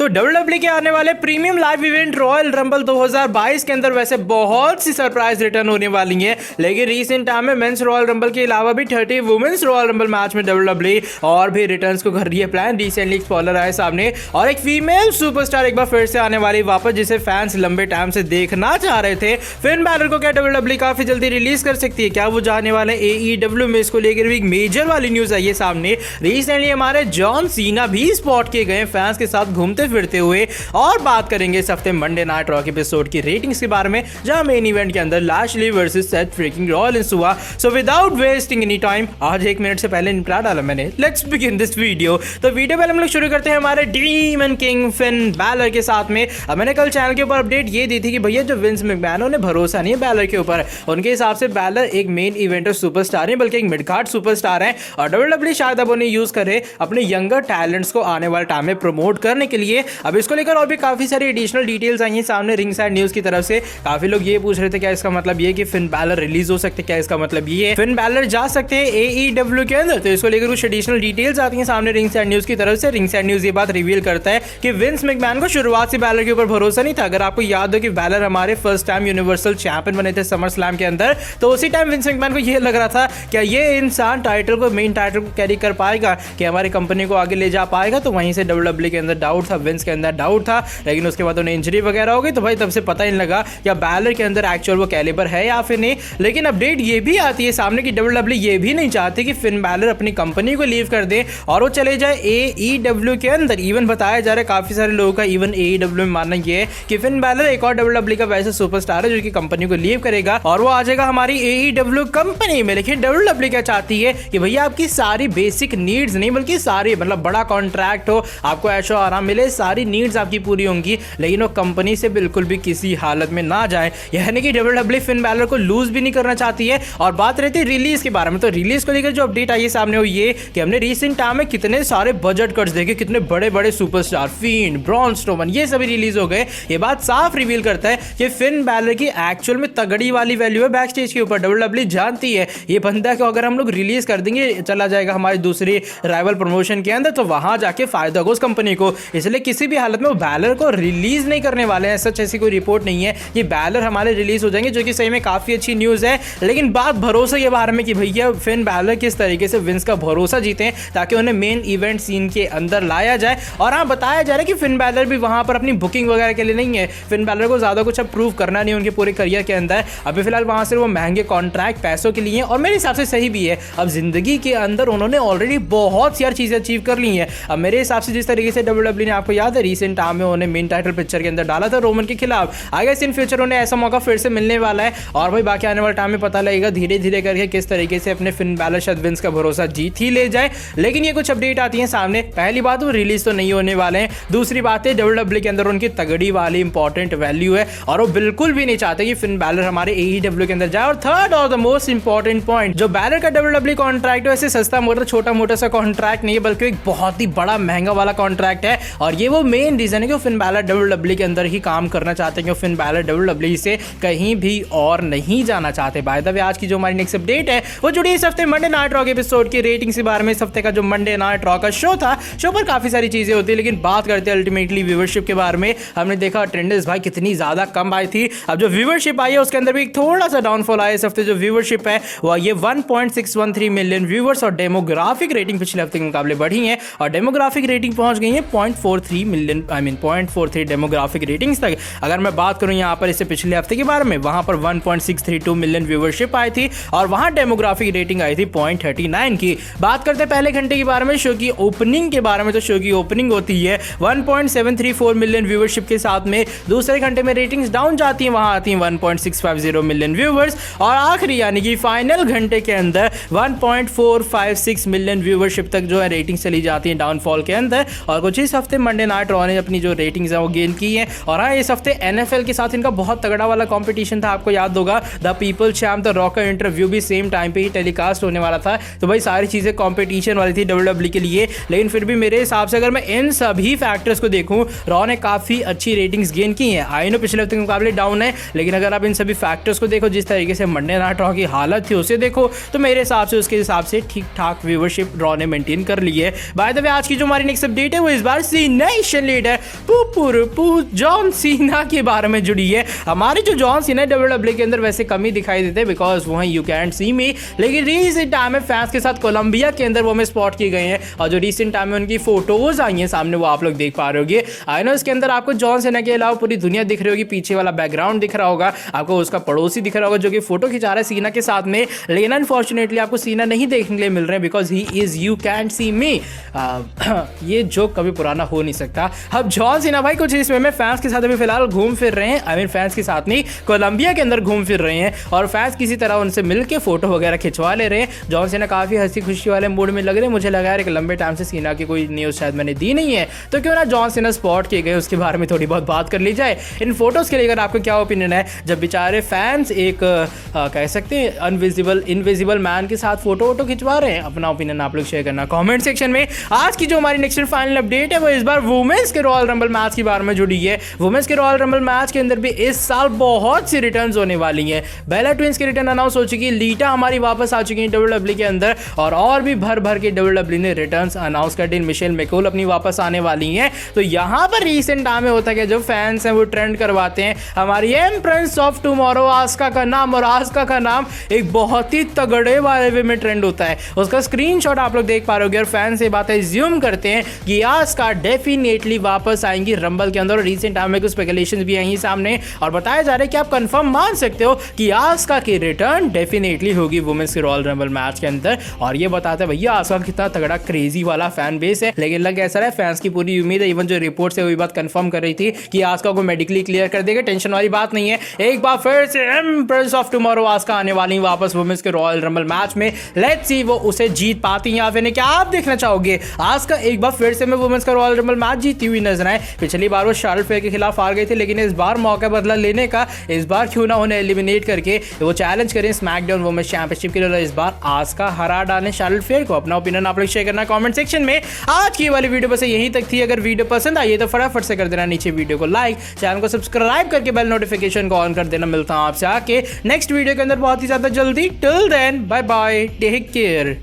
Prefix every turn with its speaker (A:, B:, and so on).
A: तो WWE के आने वाले premium live event royal rumble 2022 के अंदर वैसे बहुत सी सरप्राइज रिटर्न होने वाली हैं, लेकिन रीसेंट टाइम में मेंस रॉयल रंबल के अलावा भी 30 वुमेन्स रॉयल रंबल मैच में WWE और भी रिटर्न्स को कर रही है प्लान। रिसेंटली एक स्पॉइलर आया सामने और एक फीमेल सुपरस्टार एक बार फिर से आने वाली वापस, जिसे फैंस लंबे टाइम से देखना चाह रहे थे। फिन बैलर को क्या WWE काफी जल्दी रिलीज कर सकती है? क्या वो जाने वाले AEW में? इसको लेकर भी एक मेजर वाली न्यूज आई है सामने। रिसेंटली हमारे जॉन सीना भी स्पॉट किए गए फैंस के साथ घूमते फिरते हुए, और बात करेंगे इस हफ्ते मंडे नाइट रॉ के एपिसोड की रेटिंग्स के बारे में, जहां मेन इवेंट के अंदर Lashley versus Seth freaking Rollins हुआ। So without wasting any time, आज 1 मिनट से पहले निपटा डाला मैंने, लेट्स बिगिन दिस वीडियो। तो वीडियो पहले हम लोग शुरू करते हैं हमारे डीमन किंग फिन बैलर के साथ में। अब मैंने कल चैनल के ऊपर अपडेट ये दी थी कि भैया जो विंस मैकमैन उन्हें भरोसा नहीं है बैलर के ऊपर। उनके हिसाब से बैलर एक मेन इवेंटर सुपरस्टार नहीं बल्कि एक मिड कार्ड सुपरस्टार है, और WWE शायद अब उन्हें यूज करे अपने यंगर टैलेंट्स को आने वाले टाइम में प्रमोट करने के लिए। अब इसको लेकर और भी काफी सारी एडिशनल डिटेल्स आई हैं सामने रिंग साइड न्यूज की तरफ से। काफी लोग ये पूछ रहे थे क्या इसका मतलब ये कि फिन बैलर रिलीज हो सकते, क्या इसका मतलब ये फिन बैलर जा सकते हैं AEW के अंदर? तो इसको लेकर कुछ एडिशनल डिटेल्स आती हैं सामने रिंग साइड न्यूज की तरफ से। रिंग साइड न्यूज ये बात रिवील करता है कि विंस मैकमैन को शुरुआत से बैलर के ऊपर भरोसा नहीं था। अगर आपको याद हो कि बैलर हमारे फर्स्ट टाइम यूनिवर्सल चैंपियन बने थे समर स्लैम के अंदर, तो उसी टाइम विंस मैकमैन को ये लग रहा था क्या ये इंसान टाइटल को, मेन टाइटल को कैरी कर पाएगा, कि हमारी कंपनी को आगे ले जा पाएगा। तो वहीं से WWE के अंदर डाउट था, विंस के अंदर डाउट था, लेकिन उसके बाद उन्हें इंजरी वगैरह हो गई, तो भाई तब से पता ही नहीं लगा क्या बैलर के अंदर एक्चुअल वो कैलिबर है या फिर नहीं। लेकिन अपडेट ये भी आती है सामने कि WWE ये भी नहीं चाहती कि फिन बैलर अपनी कंपनी को लीव कर दे और वो चले जाए AEW के अंदर। इवन बताया जा रहा है काफी सारे लोगों का, इवन AEW में मानना ये है कि फिन बैलर एक और WWE का वैसे सुपरस्टार है जो कि कंपनी को लीव करेगा और वो आ जाएगा हमारी AEW कंपनी में। लेकिन WWE क्या चाहती है कि भैया आपकी सारी बेसिक नीड्स नहीं बल्कि सारी, मतलब बड़ा कॉन्ट्रैक्ट हो, आपको ऐशो आराम मिले, सारी नीड्स आपकी पूरी होंगी, लेकिन वो कंपनी से बिल्कुल भी किसी हालत में ना जाए। यानी कि WWE फिन बैलर को लूज भी नहीं करना चाहती है। और बात रहती है रिलीज के बारे में, तो रिलीज को लेकर जो अपडेट आई है सामने वो ये कि हमने रिसेंट टाइम में कितने सारे बजट कट्स देखे, कितने बड़े बड़े सुपरस्टार फीन, ब्रॉन स्ट्रोमन, ये सभी रिलीज हो गए। ये बात साफ रिवील करता है कि फिन बैलर की एक्चुअल में तगड़ी वाली वैल्यू है बैक स्टेज के ऊपर। WWE जानती है ये बंदा को अगर हम लोग रिलीज कर देंगे, चला जाएगा हमारी दूसरी राइवल प्रमोशन के अंदर, तो वहां जाके फायदा होगा उस कंपनी को। इसलिए किसी भी हालत में वो बैलर को रिलीज नहीं करने वाले हैं। सच ऐसी कोई रिपोर्ट नहीं है कि बैलर हमारे रिलीज हो जाएंगे, जो कि सही में काफी अच्छी न्यूज है। लेकिन बात भरोसे के बारे में कि भैया फिन बैलर किस तरीके से विंस का भरोसा जीते ताकि उन्हें मेन इवेंट सीन के अंदर लाया जाए। और हाँ, बताया जा रहा है कि फिन बैलर भी वहां पर अपनी बुकिंग वगैरह के लिए नहीं है। फिन बैलर को ज्यादा कुछ अब प्रूव करना नहीं उनके पूरे करियर के अंदर। अभी फिलहाल वहां से वो महंगे कॉन्ट्रैक्ट पैसों के लिए, और मेरे हिसाब से सही भी है। अब जिंदगी के अंदर उन्होंने ऑलरेडी बहुत सारी चीजें अचीव कर ली हैं। अब मेरे हिसाब से जिस तरीके से WWE ने, आपको याद है रिसेंट टाइम में उन्हें मेन टाइटल पिक्चर के अंदर डाला था रोमन के खिलाफ, आगे इन फ्यूचर उन्हें ऐसा मौका फिर से मिलने वाला है। और भाई बाकी आने वाले टाइम में पता लगेगा धीरे धीरे करके किस तरीके से अपने फिन बैलर शायद विंस का भरोसा जीत ही ले जाए। लेकिन ये कुछ अपडेट आती है सामने। पहली बात, वो रिलीज तो नहीं होने वाले हैं। दूसरी बात है WWE के अंदर उनकी तगड़ी वाली इंपॉर्टेंट वैल्यू है और वो बिल्कुल भी नहीं चाहते कि फिन बैलर हमारे AEW के अंदर जाए। और थर्ड और द मोस्ट इंपॉर्टेंट पॉइंट, जो बैलर का WWE कॉन्ट्रैक्ट है, ऐसे सस्ता मोटा छोटा मोटा सा कॉन्ट्रैक्ट नहीं है, बल्कि एक बहुत ही बड़ा महंगा वाला कॉन्ट्रैक्ट है। और ये वो मेन रीजन है कि फिन बैलर WWE के अंदर ही काम करना चाहते हैं, कि फिन बैलर WWE से कहीं भी और नहीं जाना चाहते। बाय द वे, आज की जो हमारी नेक्स्ट अपडेट है वो जुड़ी इस हफ्ते मंडे नाइट रॉ के एपिसोड की रेटिंग के बारे में। इस हफ्ते का जो मंडे नाइट रॉ का शो था, शो पर काफी सारी चीजें होती है, लेकिन बात करते हैं अल्टीमेटली व्यूअरशिप के बारे में। हमने देखा अटेंडेंस भाई कितनी ज्यादा कम आई थी। अब जो व्यूअरशिप आई है उसके अंदर भी थोड़ा सा डाउनफॉल आया। इस हफ्ते जो व्यूअरशिप है वो ये 1.613 मिलियन व्यूअर्स, और डेमोग्राफिक रेटिंग पिछले हफ्ते के मुकाबले बढ़ी है और डेमोग्राफिक रेटिंग पहुंच गई है 0.43 मिलियन, 0.43 डेमोग्राफिक रेटिंग्स तक। अगर मैं बात करूं यहां पर इससे पिछले हफ्ते के बारे में, वहां पर 1.632 मिलियन व्यूअरशिप आई थी और वहां डेमोग्राफिक रेटिंग आई थी 0.39 की। बात करते हैं पहले घंटे के बारे में, शो की ओपनिंग के बारे में। तो शो की ओपनिंग होती है 1.734 मिलियन व्यूअरशिप के साथ में। दूसरे घंटे में रेटिंग्स डाउन जाती हैं, वहां आती हैं 1.650 मिलियन व्यूअर्स, और आखिरी यानी कि फाइनल घंटे के अंदर 1.456 मिलियन व्यूअरशिप तक जो है रेटिंग चली जाती है डाउनफॉल के अंदर। और कुछ इस हफ्ते मंडे नाइट रॉ ने अपनी जो रेटिंग्स है वो गेन की है। और हाँ, इस हफ्ते NFL के साथ इनका बहुत तगड़ा वाला कंपटीशन था, आपको याद होगा। The people champ the rock का इंटरव्यू भी सेम टाइम पे ही टेलीकास्ट होने वाला था। तो भाई सारी चीजें कंपटीशन वाली थी WWE के लिए। लेकिन फिर भी मेरे हिसाब से अगर मैं इन सभी फैक्टर्स को देखूं, रॉ ने काफी अच्छी रेटिंग्स गेन की हैं। आई नो पिछले हफ्ते के मुकाबले डाउन है, लेकिन अगर आप इन सभी फैक्टर्स को देखो, जिस तरीके से मंडे नाइट रॉ की हालत थी उसे देखो, तो मेरे हिसाब से उसके हिसाब से ठीक ठाक व्यूअरशिप रॉ ने मेंटेन कर ली है। बाय द वे, आज की जो हमारी नेक्स्ट अपडेट है वो इस बार सीने नेशन लीडर जॉन सीना के बारे में जुड़ी है। हमारे जो जॉन सीना WWE के अंदर वैसे कमी दिखाई देते हैं बिकॉज वहाँ यू कैंट सी मी, लेकिन रिसेंट टाइम में फैंस के साथ कोलंबिया के अंदर वो हमें स्पॉट की गई हैं और जो रिसेंट टाइम में उनकी फोटोज आई हैं सामने वो आप लोग देख पा रहे होगे। आई नो इसके अंदर आपको जॉन सीना के अलावा पूरी दुनिया दिख रही होगी, पीछे वाला बैकग्राउंड दिख रहा होगा, आपको उसका पड़ोसी दिख रहा होगा जो कि फोटो खिंचा रहा है सीना के साथ में, लेकिन अनफॉर्चुनेटली आपको सीना नहीं देखने के लिए मिल रहे हैं because he is you can't see me. ये जोक कभी पुराना हो नहीं सकता। अब जॉन सीना भाई कुछ इसमें में फैंस के साथ अभी फिलहाल घूम फिर रहे हैं, आई मीन फैंस के साथ नहीं कोलंबिया के अंदर घूम फिर रहे हैं और फैंस किसी तरह उनसे मिलके फोटो वगैरह खिंचवा ले रहे हैं। जॉन सीना काफी हंसी खुशी वाले मूड में लग रहे हैं। मुझे लगा यार एक लंबे टाइम से सीना की कोई न्यूज शायद मैंने दी नहीं है, तो क्यों ना जॉन सीना स्पॉट किए गए उसके बारे में थोड़ी बहुत बात कर ली जाए। इन फोटोज के लिए अगर आपको क्या ओपिनियन है जब बेचारे फैंस एक कह सकते हैं इनविजिबल मैन के साथ फोटो वोटो खिंचवा रहे हैं? अपना ओपिनियन आप लोग शेयर करना कमेंट सेक्शन में। आज की जो हमारी नेक्स्ट एंड फाइनल अपडेट है वो इस बार वुमेन्स के रॉयल रंबल मैच के बारे में जुड़ी है। वुमेन्स के रॉयल रंबल मैच के अंदर भी इस साल बहुत सी रिटर्न्स होने वाली हैं। बेला ट्विंस की रिटर्न अनाउंस हो चुकी है, लीटा हमारी वापस आ चुकी है WWE के अंदर और भी भर भर के WWE ने रिटर्न्स अनाउंस कर दी। मिशेल मैकोल अपनी वापस आने वाली हैं। तो यहाँ पर रिसेंट टाइम में होता है जो फैंस हैं वो ट्रेंड करवाते हैं हमारी एम्प्रेस ऑफ टुमारो आस्का का नाम, और आस्का का नाम एक बहुत ही तगड़े वाले वे में ट्रेंड होता है। उसका स्क्रीनशॉट आप लोग देख पा रहे होगे और फैंस ये बातें ज्यूम करते हैं कि आस्का डेफिनेटली वापस आएंगी रंबल के अंदर। और रिसेंट टाइम में कुछ स्पेकुलेशंस भी आई सामने और बताया जा रहा है कि आप कंफर्म मान सकते हो कि आस्का की रिटर्न डेफिनेटली होगी वुमेन्स के रॉयल रंबल मैच के अंदर। और ये बताते हैं भैया आस्का कितना तगड़ा क्रेजी वाला फैन बेस है, लेकिन लग ऐसा है फैंस की पूरी उम्मीद है। इवन जो रिपोर्ट है वो बात कंफर्म कर रही थी कि आस्का को मेडिकली क्लियर कर देगा, टेंशन वाली बात नहीं है। एक बार फिर से एम्प्रेस ऑफ टुमारो आस्का आने वाली वापस वुमेन्स के रॉयल रंबल मैच में। लेट्स सी वो उसे जीत पाती हैं या फिर नहीं। क्या आप देखना चाहोगे आस्का एक बार फिर से में वुमेन्स का रॉयल रंबल मैच जीती हुई नजर आए? पिछली बार वो शार्लेट फ्लेयर के खिलाफ हार गई थी, लेकिन इस बार मौका बदला लेने का, इस बार क्यों ना उन्हें एलिमिनेट करके वो चैलेंज करें स्मैकडाउन वुमेन्स चैंपियनशिप के लिए। इस बार आस्का हरा डालें शार्लेट फ्लेयर को। अपना ओपिनियन आप लोग शेयर करना कमेंट सेक्शन में। आज की वाली वीडियो बस यहीं तक थी। अगर वीडियो पसंद आई तो फटाफट से कर देना नीचे वीडियो को लाइक, चैनल को सब्सक्राइब करके बेल नोटिफिकेशन को ऑन कर देना। मिलता हूं आपसे आके नेक्स्ट वीडियो के अंदर बहुत ही ज्यादा जल्दी। Till then bye bye, take care.